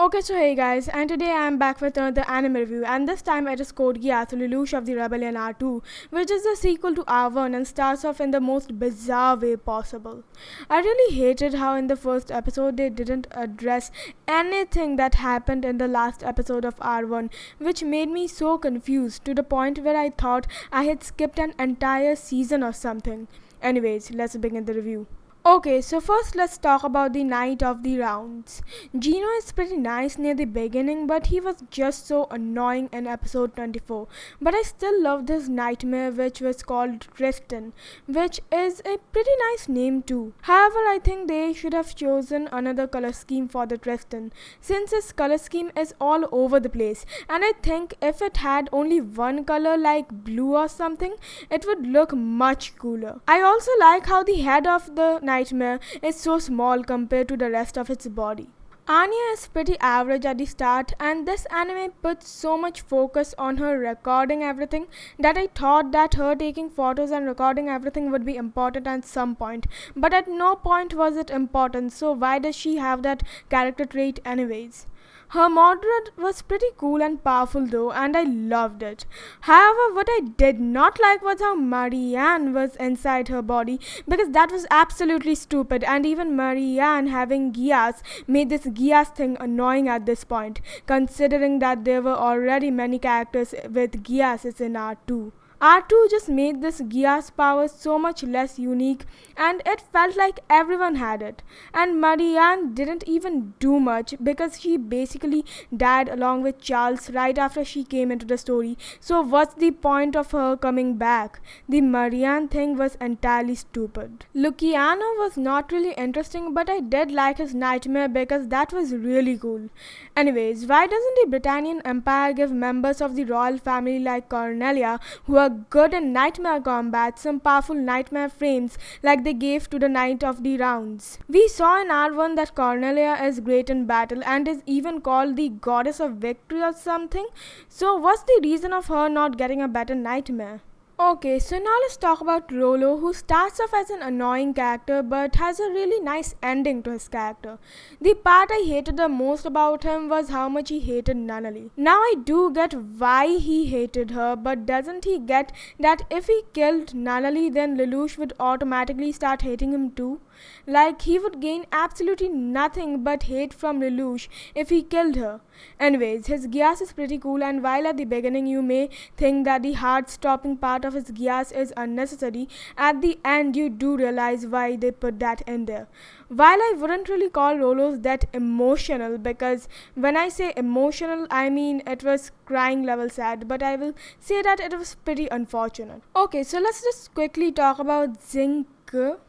Okay, so hey guys, and today I am back with another anime review, and this time it is Code Geass, Lelouch of the Rebellion R2, which is the sequel to R1 and starts off in the most bizarre way possible. I really hated how in the first episode they didn't address anything that happened in the last episode of R1, which made me so confused to the point where I thought I had skipped an entire season or something. Anyways, let's begin the review. Okay, so first let's talk about the Night of the Rounds. Gino is pretty nice near the beginning, but he was just so annoying in episode 24. But I still loved his nightmare, which was called Tristan, which is a pretty nice name too. However, I think they should have chosen another color scheme for the Tristan, since his color scheme is all over the place, and I think if it had only one color like blue or something, it would look much cooler. I also like how the head of the nightmare is so small compared to the rest of its body. Anya is pretty average at the start, and this anime puts so much focus on her recording everything that I thought that her taking photos and recording everything would be important at some point, but at no point was it important, so why does she have that character trait anyways? Her moderate was pretty cool and powerful though, and I loved it. However, what I did not like was how Marianne was inside her body, because that was absolutely stupid, and even Marianne having Geass made this Geass thing annoying at this point, considering that there were already many characters with Geasses in R2. R2 just made this Geass power so much less unique, and it felt like everyone had it. And Marianne didn't even do much because she basically died along with Charles right after she came into the story. So what's the point of her coming back? The Marianne thing was entirely stupid. Luciano was not really interesting, but I did like his nightmare because that was really cool. Anyways, why doesn't the Britannian Empire give members of the royal family like Cornelia, who are good in nightmare combat, some powerful nightmare frames like they gave to the Night of the Rounds? We saw in R1 that Cornelia is great in battle and is even called the goddess of victory or something. So what's the reason of her not getting a better nightmare? Okay, so now let's talk about Rollo, who starts off as an annoying character but has a really nice ending to his character. The part I hated the most about him was how much he hated Nunnally. Now I do get why he hated her, but doesn't he get that if he killed Nunnally, then Lelouch would automatically start hating him too? Like, he would gain absolutely nothing but hate from Lelouch if he killed her. Anyways, his Geass is pretty cool, and while at the beginning you may think that the heart-stopping part of his Geass is unnecessary, at the end you do realize why they put that in there. While I wouldn't really call Rollo's that emotional, because when I say emotional, I mean it was crying level sad, but I will say that it was pretty unfortunate. Okay, so let's just quickly talk about Zinke.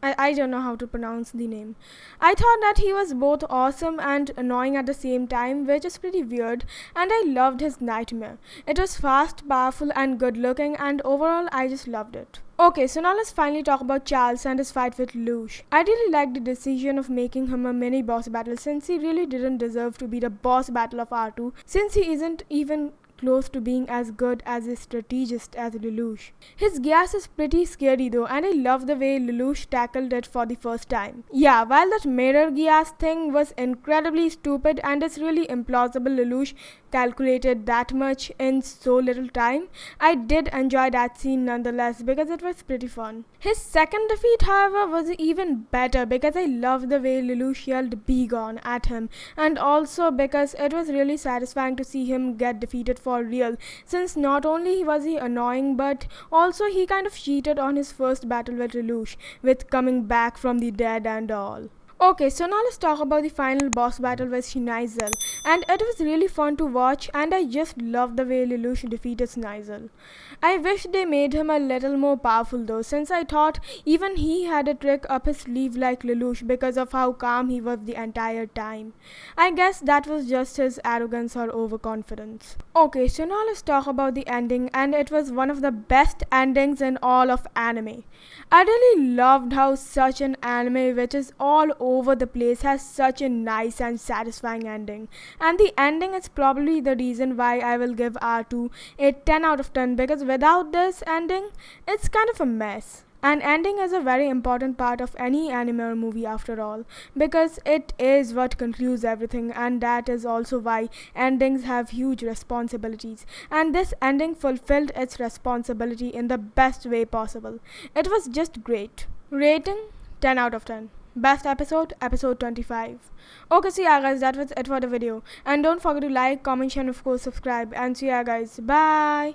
I don't know how to pronounce the name. I thought that he was both awesome and annoying at the same time, which is pretty weird, and I loved his nightmare. It was fast, powerful, and good looking, and overall I just loved it. Okay, so now let's finally talk about Charles and his fight with Lelouch. I really liked the decision of making him a mini boss battle, since he really didn't deserve to be the boss battle of R2, since he isn't even close to being as good as a strategist as Lelouch. His Geass is pretty scary though, and I love the way Lelouch tackled it for the first time. Yeah, while that mirror Geass thing was incredibly stupid and it's really implausible Lelouch calculated that much in so little time, I did enjoy that scene nonetheless because it was pretty fun. His second defeat, however, was even better because I loved the way Lelouch yelled "Be gone" at him, and also because it was really satisfying to see him get defeated for real, since not only was he annoying, but also he kind of cheated on his first battle with Lelouch, with coming back from the dead and all. Okay, so now let's talk about the final boss battle with Schneizel, and it was really fun to watch, and I just loved the way Lelouch defeated Schneizel. I wish they made him a little more powerful though, since I thought even he had a trick up his sleeve like Lelouch because of how calm he was the entire time. I guess that was just his arrogance or overconfidence. Okay, so now let's talk about the ending, and it was one of the best endings in all of anime. I really loved how such an anime which is all over the place has such a nice and satisfying ending, and the ending is probably the reason why I will give R2 a 10 out of 10, because without this ending it's kind of a mess. And ending is a very important part of any anime or movie after all, because it is what concludes everything, and that is also why endings have huge responsibilities. And this ending fulfilled its responsibility in the best way possible. It was just great. Rating 10 out of 10. Best episode, episode 25. Okay, so yeah guys, that was it for the video. And don't forget to like, comment, share, and of course subscribe. And see ya guys. Bye.